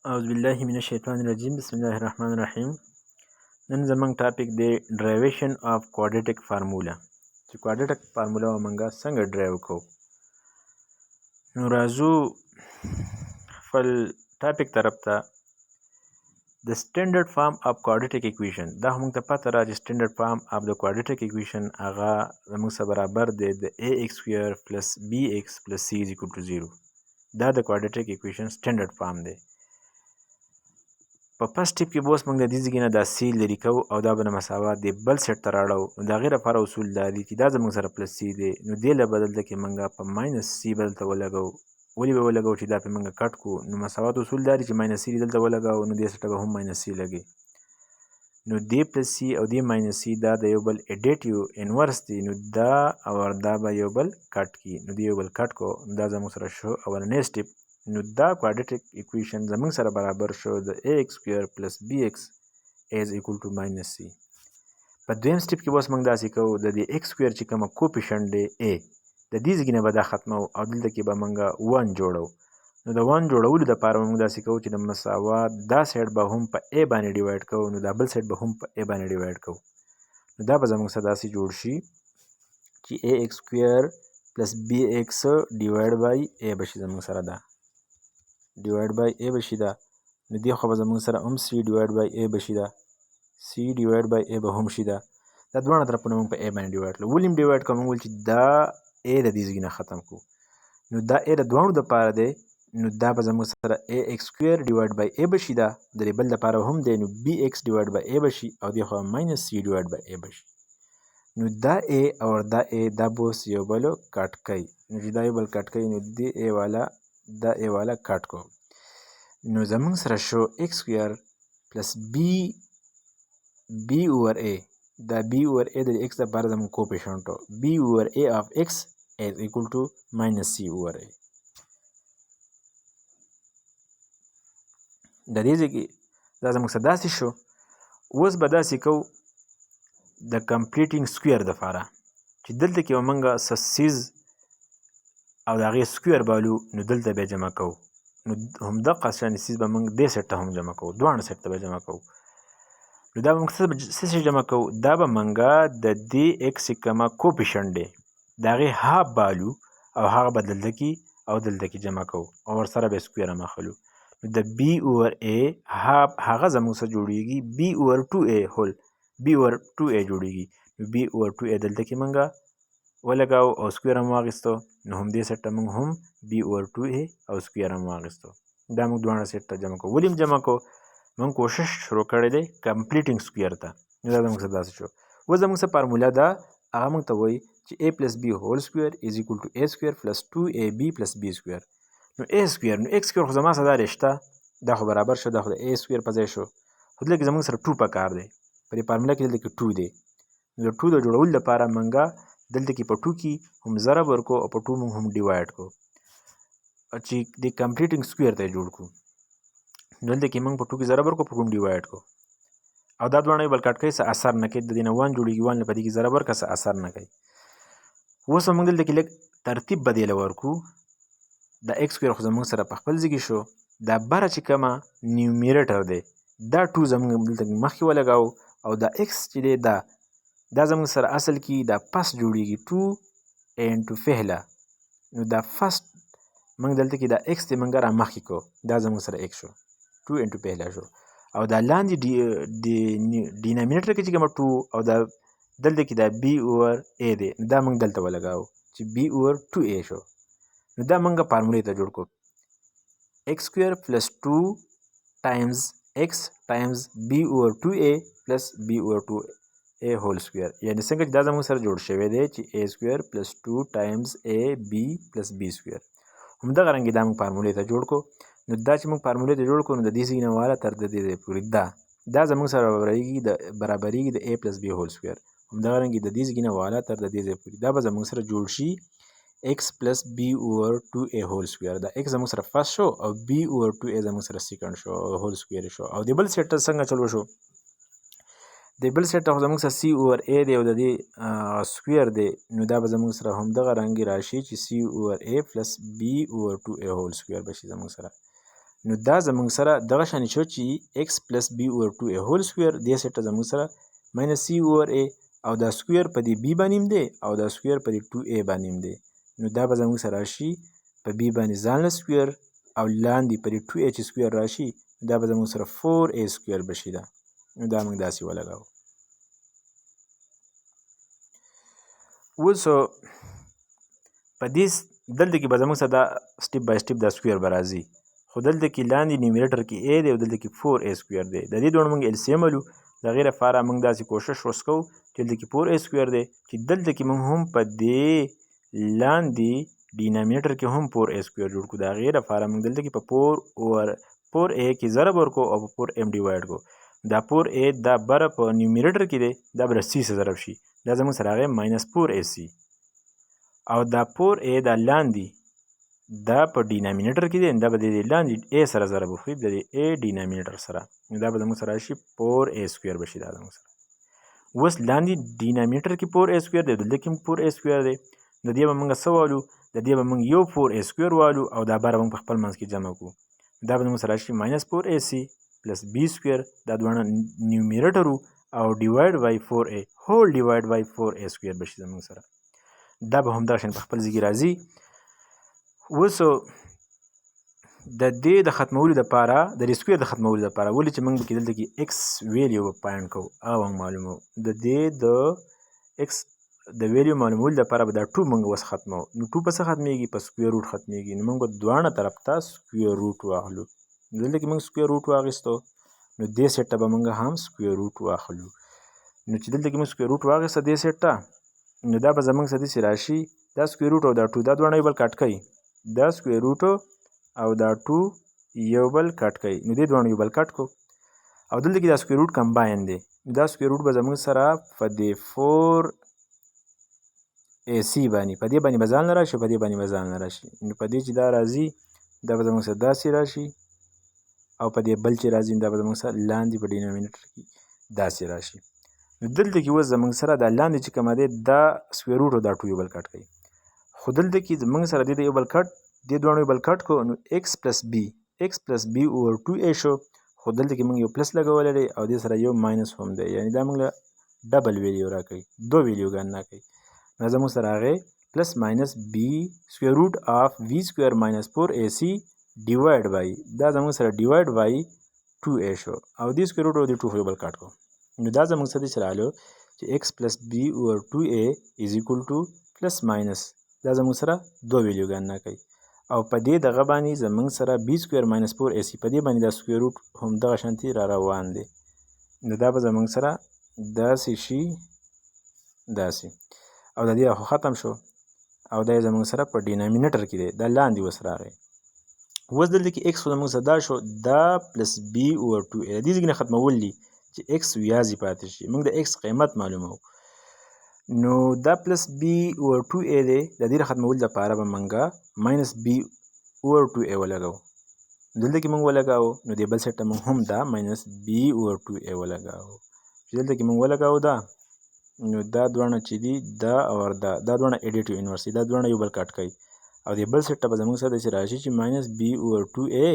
اعوذ بالله من الشیطان الرجیم بسم الله الرحمن الرحیم. نن زمونږ ټاپک دی derivation of quadratic formula چې quadratic formula ومنګه څنګه ډرایو کوو. نو راځو خپل ټاپک طرف ته. د standard form of quadratic equation دا موږ ته پته را چې standard form of the quadratic equation هغه زموږ سره برابر دی د ax square plus bx plus c is equal to 0. دا د quadratic equation standard form دی. په فرست سټیپ کې به اوس موږ د دې ځای نه دا سی لرې کوو او دا به د مساوات د بل سیټ ته راړو. نو د هغې لپاره اصول دا دي چې دا زموږ سره پلس سی دی، نو دې له بدل کې موږ په ماینس سی به دلته ولګوو. ولې به ولګوو چې دا پې موږ کټ کړو. نو مساوات اصول دا دي چې ماینس سی دلته ولګوو نو دې سیټ به هم ماینس سی لګي. نو دې پلس سی او دې ماینس سی دا د یو بل اډیټیو انورس دی، نو دا او دا به یو بل کټ کړي. نو دې یو بل کټ کړو، دا زموږ سره شو اولنی سټیپ. نو دا quadratic equation زموږ سره برابر شو د ax square plus bx is equal to minus c. په دویم سټیپ کې به اوس موږ داسې کوو، د دې x square چې کومه کوفیشنټ دی a د دې ځای نه به دا ختمو او دلته کې به موږ 1 جوړو. نو د 1 جوړولو دپاره به موږ داسې کوو چې د مساوات دا سایډ به هم په a باندې ډیوایډ کوو، نو دا بل سایډ به هم په a باندې ډیوایډ کوو. نو دا به زموږ سره داسې جوړ شي چې ax square plus bx ډیوایډ بای a به شي زموږ سره دا ډیوایډ بای a به شي دا. نو دې خوا به زموږ سره هم c ډیوایډ بای a به شي دا c ډیوایډ بای a به هم شي دا. دا دواړه طرفونه موږ په a باندې ډیوایډ کړو. ولې ډیوایډ کړو؟ موږ ویل چې دا a د دې ځای نه ختم کړو. نو دا a د دواړو دپاره دی، نو دا به زموږ سره ax سکویر ډیوایډ بای a به شي دا. د دې بل دپاره هم دی، نو bx ډیوایډ بای a به شي او دې خوا ماینس c ډیوایډ بای a به شي. نو دا a او دا a دا به اوس یو بل کټ کوي. نو چې دا یو بل کټ کوي نو دې a والا دا a والا کټ کړو. نو زموږ سره شو x سکویر پلس b اوور a. دا b اوور a د x لپاره زموږ کوفیشنټ و. b اوور a of x is equal to minus c اوور a. د دې ځای کې دا زموږ سره داسې شو. اوس به داسې کوو د کمپلیټینګ سکویر دپاره چې دلته کې به موږ څه سیز او د هغې سکویر بالو، نو دلته بیا جمع کوو. نو همدغه شان سیز به موږ دې سیټ ته هم جمع کوو، دواړه سیټ ته به جمع کوو. نو دا به موږ څه شی جمع کوو؟ دا به موږ د دې ایکس چې کومه کوفیشنټ دی د هغې هاف بالو او هغه به دلته کې او دلته کې جمع کوو او ورسره به سکویر هم اخلو. نو د بی اوور ا هاف هغه زموږ سره جوړیږي بی اوور 2a هول بی اوور 2a جوړیږي. نو بی اوور 2a دلته کې موږ ولګاو او سکویر هم واخیستو. نو هم دې سیټ ته موږ هم بی اوور 2a او سکویر هم واخیستو. دا موږ دواړه سیټ ته جمع کوو. ولې جمع کوو؟ موږ کوشش شروع کړی دی کمپلیټینګ سکویر ته. نو دا زموږ سره داسې شو. اوس زموږ سره فارموله ده، هغه موږ ته وایي چې a پلس b هول سکویر از ایکول ټو a سکویر پلس 2ab پلس b سکویر. نو a سکویر، نو x سکویر خو زما سره دا رشته دا خو برابر شو، دا خو د a سکویر په ځای شو، خو دلته کې زموږ سره 2 پکار دی. په دې فارموله کې دلته کې 2 دی. نو د 2 د جوړولو لپاره موږ دلته کې په 2 کې هم ضرب ورکو او په 2 موږ هم ډیوایډ کو چې د کمپلیټینګ سکویر ته جوړ کړو. دلته کې موږ په 2 کې ضرب ورکو، په 2 هم ډیوایډ کو او دا دواړه یو بل کټ کوي، څه اثر نه کوي. د دې نه 1 جوړېږي، 1 په دې کې ضرب ورکړه، څه اثر نه کوي. اوس موږ دلته کې لږ ترتیب به دې له ورکو. دا ایکس سکویر خو زموږ سره په خپل ځای کې شو. دا بره چې کومه نیومیریټر دی دا 2 زموږ دلته مخکې ولګاو او دا ایکس چې دی دا زموږ سره اصل کې دا پس جوړیږي 2 انټو پهله. نو دا فرست موږ دلته کې دا ایکس دی موږ را مخکې کو، دا زموږ سره ایکس شو 2 انټو پهله شو. او دا لاندې ډینامیనేټر کې چې کومه 2 او دا دلته کې دا بی اوور ا دی، دا موږ دلته ولګاو چې بی اوور 2a شو. نو دا موږ فارمولې ته جوړ کو x سکویر پلس 2 ټایمز x ټایمز بی اوور 2a پلس بی اوور 2a هول سکویر. یعنی څنګه چې دا زموږ سره جوړ شوی دی چې a سکویر پلس 2 ټایمز a b پلس b سکویر. همدغه رنګې دا موږ فارمولې ته جوړ کو. نو دا چې موږ فارمولې ته جوړ کو نو د دې ځای نه واله تر د دې پورې دا زموږ سره برابریږي د a پلس b هول سکویر. همدغه رنګې د دې ځای نه واله تر د دې ځای پورې دا به زموږ سره جوړ شي x پلس b اوور 2a هول سکویر. دا x زموږ سره فرست شو او b اوور 2a زموږ سره سیکنډ شو او هول سکویر شو. او د بل سیټ ته څنګه چلو شو؟ د بل سیټ ته خو زموږ سره c اوور a دی او د دې سکویر دی. نو دا به زموږ سره همدغه رنګې راشي چې c اوور a پلس b اوور 2a هول سکویر به شي زموږ سره. نو دا زموږ سره دغه شان شو چې x پلس b اوور 2a هول سکویر دې سیټ ته زموږ سره ماینس c اوور a او دا سکویر په دې b باندې دی او دا سکویر په دې 2a باندې دی نو دا به زموږ سره راشي په b باندې ځان له سکویر او لاندې په دې 2a چې سکویر راشي دا به زموږ سره 4a سکویر بشي دا نو دا موږ داسې ولګاو. اوس په دې دلته کې به زموږ سره دا سټیپ بای سټیپ دا سکویر به راځي خو دلته کې لاندې نیومریټر کې a دی او دلته کې 4a سکویر دی د دې دواړو موږ LCM ولو د هغې لپاره موږ داسې کوشش وس کوو چې دلته کې 4a سکویر دی چې دلته کې موږ هم په دې لاندې ډینامینیټر کې هم 4a سکویر جوړ کړو د هغې لپاره موږ دلته کې په 4a کې ضرب ورکړو او په 4m ډیوایډ کړو دا 4a دا بره په نیومریټر کې دی دا به c سره ضرب شي دا زموږ سره راغی ماینس 4ac او دا 4a دا لاندې دا په ډینامینیټر کې دی دا به د لاندې a سره ضرب وکړي د a ډینامینیټر سره دا به زموږ سره راشي 4a سکویر بشي دا زموږ سره اوس لاندې ډینامینیټر کې 4a سکویر دی دلته کې 4a سکویر دی د دې به موږ څه والو د دې به موږ یو 4a سکویر والو او دا باره موږ په خپل منځ کې جمع کړو دا به زموږ سره راشي ماینس 4ac پلس b سکویر دا دواړه نیومریټر او ډیوایډ بای 4a هول ډیوایډ بای 4a سکویر بشي زموږ سره دا به همدغه شان په خپل ځای کې راځي. اوس د دې د ختمولو دپاره د دې سکویر د ختمولو دپاره ولې چې موږ پکې دلته کې x ویلیو به فایند کوو هغه موږ معلوموو د دې د x د ویلیو معلومولو دپاره به دا 2 موږ اوس ختموو نو 2 په څه ختمیږي په سکویر روټ ختمیږي نو موږ به دواړه طرف ته سکویر روټ واخلو دلته کې موږ سکویر روټ واخیستو نو دې سیټ ته به موږ هم سکویر روټ واخلو نو چې دلته کې موږ سکویر روټ واخیسته دې سیټ ته نو دا به زموږ سره داسې راشي دا سکویر روټ او دا 2 دا دواړه یو بل کټ کوي دا سکویر روټ او دا 2 یو بل کټ کوي نو دې دواړو یو بل کټ کو او دلته کې دا سکویر روټ کمباین دی دا سکویر روټ به زموږ سره په دې 4ac باندې په دې باندې به ځان نه راشي په دې باندې به ځان نه راشي نو په دې چې دا راځي دا به زموږ سره داسې راشي او په دې بل چې راځي دا به زموږ سره لاندې په ډینامینیټر کې داسې راشي نو دلته کې اوس زموږ سره دا لاندې چې کومه دی دا سکویر روټ او دا 2 یو بل کټ کوي خو دلته کې زموږ سره دې یو بل کټ دې دواړو یو بل کټ کو نو x پلس b اوور 2a شو خو دلته کې موږ یو پلس لګولی دی او دې سره یو ماینس هم دی یعنی دا موږ له ډبل ویلیو راکوي دو ویلیوګان راکوي نو زموږ سره راغی پلس ماینس b سکویر روټ آف v سکویر ماینس 4ac ډیوایډ بای دا زموږ سره ډیوایډ بای 2a شو او دې سکویر روټ او دې 2 یو بل کټ کو نو دا زموږ سره داسې راغلو چې x پلس b اوور 2a از ایکول ټو پلس ماینس دا زموږ سره دو ویلیوګان نه کوي او په دې دغه باندې زموږ سره b سکویر ماینس 4ac په دې باندې دا سکویر روټ هم دغه شانتي را روان دی نو دا به زموږ سره داسې شي داسې او د دې خو ختم شو او دا زموږ سره په ډینامینیټر کې دی دا لاندې اوس راغی اوس دلته کې x خو زموږ سره دا شو دا پلس b اوور 2a د دې ځای نه ختمول دي چې x ویازې پاتې شي موږ د x قیمت معلوموو نو دا پلس b اوور 2a دی د دې ختمولو لپاره به موږ ماینس b اوور 2a ولګوو دلته کې موږ ولګاوو نو دې بل سیټ ته موږ هم دا ماینس b اوور 2a ولګاوو چې دلته کې موږ ولګاوو دا نو دا دواړه چې دي دا او دا دواړه ایډیټیو انورس دي دا دواړه یو بل کټ کوي او دې بل سیټ ته به زموږ سره داسې راشي چې ماینس b اوور 2a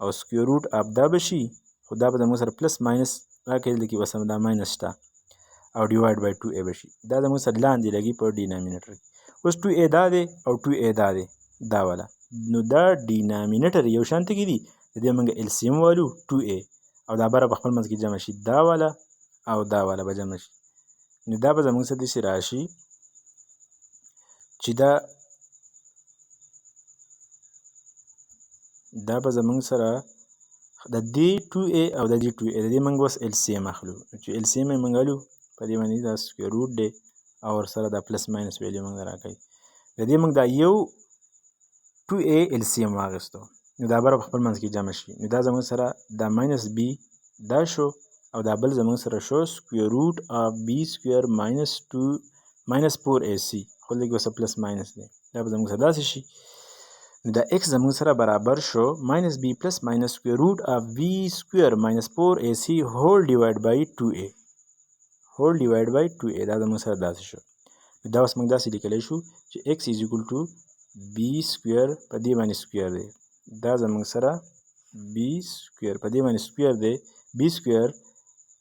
او سکویر روټ اف دا به شي خو دا به زموږ سره پلس ماینس راکړي دلته کې بس دا ماینس شته او ډیوایډ بای 2a به شي دا زموږ سره لاندې لګي په ډینامینیټر کې اوس 2a دا دی او 2a دا دی دا والا نو دا ډینامینیټر یو شانته کې دي د دې موږ LCM والو 2a او دا بره په خپل منځ کې جمع شي دا والا او دا والا به جمع شي نو دا به زموږ سره داسې راشي چې دا به زموږ سره د دې 2a او د دې 2a د دې موږ اوس LCM اخلو چې LCM یې موږ الو په دې باندې دا سکویر روټ دی او ورسره دا پلس ماینس ویلیو موږ راکوي د دې موږ دا یو 2a LCM واخیستو نو دا بره په خپل منځ کې جمع شي نو دا زموږ سره دا ماینس b دا شو او دا بل زموږ سره شو سکویر روټ اف b سکویر ماینس 4ac خو لږ اوسه پلس ماینس دی دا به زموږ سره داسې شي نو دا x زموږ سره برابر شو ماینس b پلس ماینس سکویر روټ اف v سکویر ماینس 4ac هول ډیوایډ بای 2a هول ډیوایډ بای 2a دا زموږ سره داسې شو دا اوس موږ داسې لیکلی شو چې x از ایکول ټو b سکویر په دې باندې سکویر دی دا زموږ سره بی سکویر په دې باندې سکویر دی بی سکویر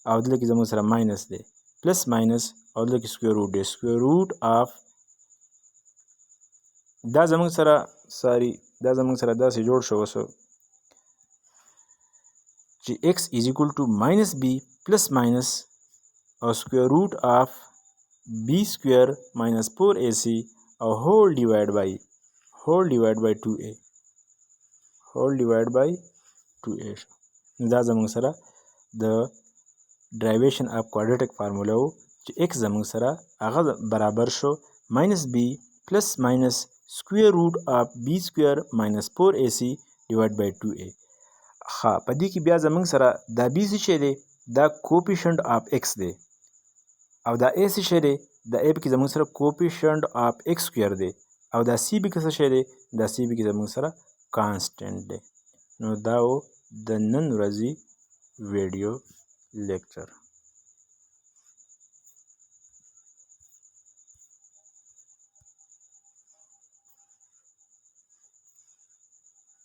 او دلته کې زموږ سره ماینس دی پلس ماینس او دلته کې سکویر روټ دی سکویر روټ آف دا زموږ سره داسې جوړ شو اوس چې x is equal to minus b plus minus او square root of b square minus 4ac او whole divide by 2a شو. دا زموږ سره د derivation of quadratic formula و چې x زموږ سره هغه برابر شو minus b plus minus square root of b square minus 4ac divided by 2a. ها په دې کې بیا زموږ سره دا b څه شی دی دا coefficient of x دی او دا a څه شی دی دا a کې زموږ سره coefficient of x square دی او دا c کې څه شی دی دا c کې زموږ سره constant دی. نو دا و د نن ورځې ویډیو لیکچر.